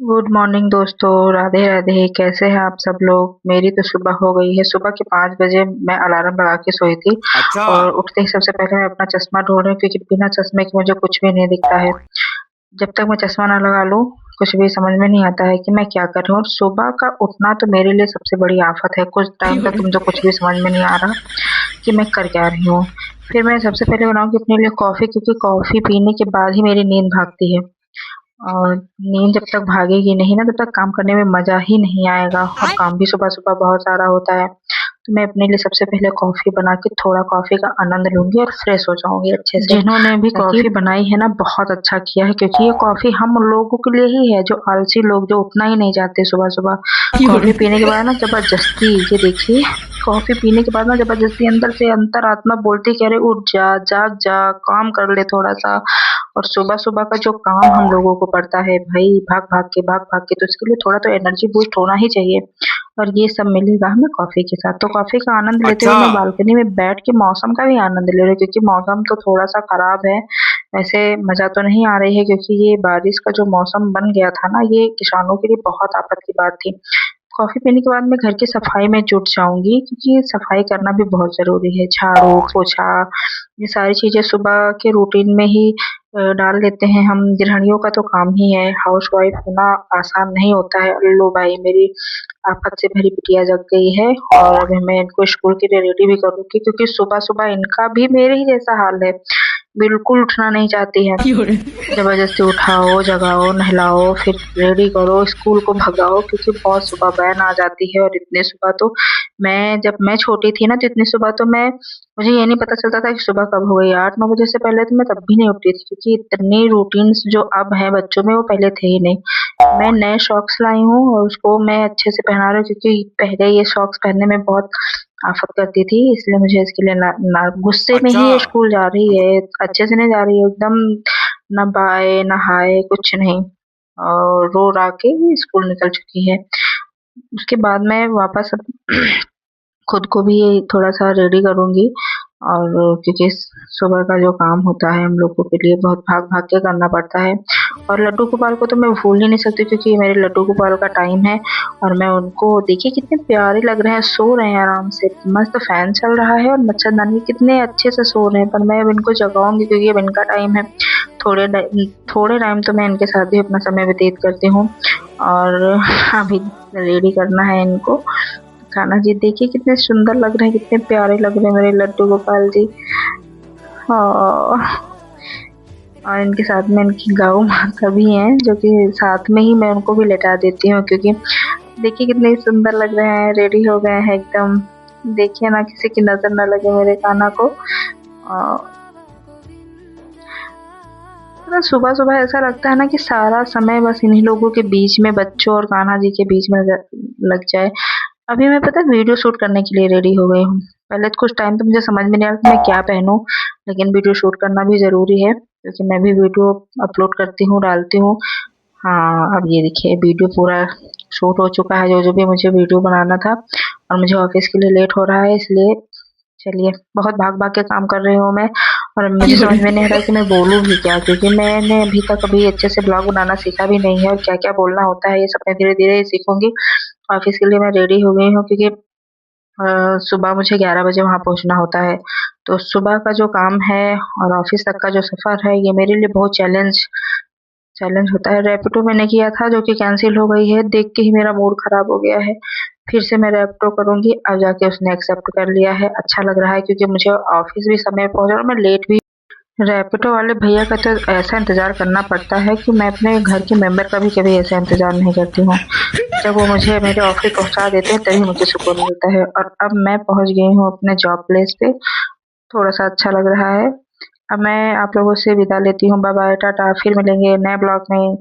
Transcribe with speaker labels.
Speaker 1: Good morning दोस्तों। राधे राधे। कैसे हैं आप सब लोग। मेरी तो सुबह हो गई है। सुबह के 5 बजे मैं अलार्म लगा के सोई थी
Speaker 2: अच्छा।
Speaker 1: और उठते ही सबसे पहले मैं अपना चश्मा ढूंढ रही हूँ क्योंकि बिना चश्मे के मुझे कुछ भी नहीं दिखता है। जब तक मैं चश्मा ना लगा लूँ कुछ भी समझ में नहीं आता है कि मैं क्या कर रही हूँ। और सुबह का उठना तो मेरे लिए सबसे बड़ी आफत है। कुछ टाइम तक तो मुझे कुछ भी समझ में नहीं आ रहा कि मैं कर क्या रही हूँ। फिर मैं सबसे पहले बनाऊंगी अपने लिए कॉफी, क्योंकि कॉफी पीने के बाद ही मेरी नींद भागती है। और नींद जब तक भागेगी नहीं ना, तब तक काम करने में मज़ा ही नहीं आएगा, और काम भी सुबह-सुबह बहुत सारा होता है। तो मैं अपने लिए सबसे पहले कॉफ़ी बना के थोड़ा कॉफ़ी का आनंद लूँगी और फ्रेश हो जाऊँगी अच्छे से। जिन्होंने भी कॉफ़ी बनाई है ना, बहुत अच्छा किया है, क्योंकि ये कॉफ़ी हम लोगों के लिए ही है, जो आलसी लोग जो उठना ही नहीं चाहते सुबह-सुबह। कॉफ़ी पीने के बाद ना ज़बरदस्ती, ये देखिए, कॉफ़ी पीने के बाद ना ज़बरदस्ती अंदर से अंतरात्मा बोलती है कि अरे उठ जा, जाग जा, काम कर ले थोड़ा-सा। और सुबह-सुबह का जो काम हम लोगों को पड़ता है भई, भाग-भाग के, तो इसके लिए थोड़ा तो एनर्जी बूस्ट होना ही चाहिए। और ये सब मिलेगा हमें कॉफ़ी के साथ। तो कॉफ़ी का आनंद लेते हुए
Speaker 2: अच्छा।
Speaker 1: मैं बालकनी में बैठ के मौसम का भी आनंद ले रही हूँ, क्योंकि मौसम तो थोड़ा-सा खराब है। वैसे मज़ा तो नहीं आ रही है, क्योंकि ये बारिश का जो मौसम बन गया था ना, ये किसानों के लिए बहुत आफ़त की बात थी। कॉफ़ी पीने के बाद मैं घर की सफाई में जुट जाऊँगी, क्योंकि सफाई करना भी बहुत ज़रूरी है। झाड़ू, पोछा, ये सारी चीज़ें सुबह के रूटीन में ही डाल लेते हैं हम। गृहिणियों का तो काम ही है। हाउसवाइफ़ होना आसान नहीं होता है। लो भाई, मेरी आफ़त से भरी बिटिया जग गई है और अभी मैं इनको स्कूल के लिए रेडी भी करूँगी, क्योंकि सुबह-सुबह इनका भी मेरे ही जैसा हाल है। बिल्कुल उठना नहीं चाहती है। ज़बरदस्ती उठाओ, जगाओ, नहलाओ, फिर रेडी करो, स्कूल को भगाओ, क्योंकि बहुत सुबह वैन आ जाती है। और इतने सुबह तो जब मैं छोटी थी ना, तो इतनी सुबह तो मुझे ये नहीं पता चलता था कि सुबह कब हो गई। 8-9 बजे से पहले तो मैं तब भी नहीं उठती थी, क्योंकि इतने रूटीन्स जो अब हैं बच्चों में, वो पहले थे ही नहीं। मैं नए सॉक्स लाई हूँ और उसको मैं अच्छे से पहना रही हूँ, क्योंकि पहले ये सॉक्स पहनने में बहुत आफ़त करती थी, इसलिए मुझे इसके लिए ना ना गुस्से में
Speaker 2: अच्छा।
Speaker 1: ही ये स्कूल जा रही है, अच्छे से नहीं जा रही है एकदम। ना बाए, नहाए, कुछ नहीं, और रो-रा के ये स्कूल निकल चुकी है। उसके बाद मैं वापस खुद को भी थोड़ा-सा रेडी करूँगी, और क्योंकि सुबह का जो काम होता है हम लोगों के लिए बहुत भाग-भाग के करना पड़ता है। और लड्डू गोपाल को तो मैं भूल ही नहीं सकती, क्योंकि ये मेरे लड्डू गोपाल का टाइम है। और मैं उनको देखिए कितने प्यारे लग रहे हैं, सो रहे हैं आराम से। मस्त फैन चल रहा है और मच्छरदानी कितने अच्छे से सो रहे हैं, पर मैं अब इनको जगाऊँगी क्योंकि अब इनका टाइम है। थोड़े टाइम तो मैं इनके साथ भी अपना समय व्यतीत करती हूँ, और अभी रेडी करना है इनको खाना। जी देखिए कितने सुंदर लग रहे हैं, कितने प्यारे लग रहे हैं मेरे लड्डू गोपाल जी। और इनके साथ में इनकी गौ माता भी हैं, जो कि साथ में ही मैं उनको भी लेटा देती हूँ, क्योंकि देखिए कितने सुंदर लग रहे हैं, रेडी हो गए हैं एकदम। देखिए ना, किसी की नज़र ना लगे मेरे कान्हा को। मतलब सुबह-सुबह ऐसा लगता है ना कि सारा समय बस इन्हीं लोगों के बीच में, बच्चों और कान्हा जी के बीच में लग जाए। अभी मैं पता है वीडियो शूट करने के लिए रेडी हो गई हूँ। पहले तो कुछ टाइम तो मुझे समझ में नहीं आ रहा था मैं क्या पहनूँ, लेकिन वीडियो शूट करना भी ज़रूरी है, क्योंकि मैं भी वीडियो अपलोड करती हूँ, डालती हूँ। हाँ, अब ये देखिए वीडियो पूरा शूट हो चुका है, जो-जो भी मुझे वीडियो बनाना था, और मुझे ऑफ़िस के लिए लेट हो रहा है, इसलिए चलिए, बहुत भाग-भाग के काम कर रही हूँ मैं। और मुझे समझ में नहीं आ रहा है कि मैं बोलूँ भी क्या, क्योंकि मैंने अभी तक कभी अच्छे से ब्लॉग बनाना सीखा भी नहीं है, और क्या-क्या बोलना होता है ये सब मैं धीरे-धीरे ही सीखूँगी। ऑफ़िस के लिए मैं रेडी हो गई हूँ, क्योंकि सुबह मुझे 11 बजे वहाँ पहुँचना होता है। तो सुबह का जो काम है और ऑफ़िस तक का जो सफ़र है, ये मेरे लिए बहुत चैलेंज होता है। रैपिडो मैंने किया था, जो कि कैंसल हो गई है, देख के ही मेरा मूड ख़राब हो गया है। फिर से मैं रैपिडो करूँगी, अब जाके उसने एक्सेप्ट कर लिया है। अच्छा लग रहा है, क्योंकि मुझे ऑफ़िस भी समय पे पहुँचना और मैं लेट भी। रैपिडो वाले भैया का तो ऐसा इंतज़ार करना पड़ता है कि मैं अपने घर के मेंबर का भी कभी ऐसा इंतज़ार नहीं करती हूँ। जब वो मुझे मेरे ऑफ़िस पहुँचा देते हैं, तभी मुझे सुकून मिलता है। और अब मैं पहुँच गई हूँ अपने जॉब प्लेस पे, थोड़ा-सा अच्छा लग रहा है। अब मैं आप लोगों से विदा लेती हूँ। बाय बाय, टाटा, फिर मिलेंगे नए ब्लॉग में।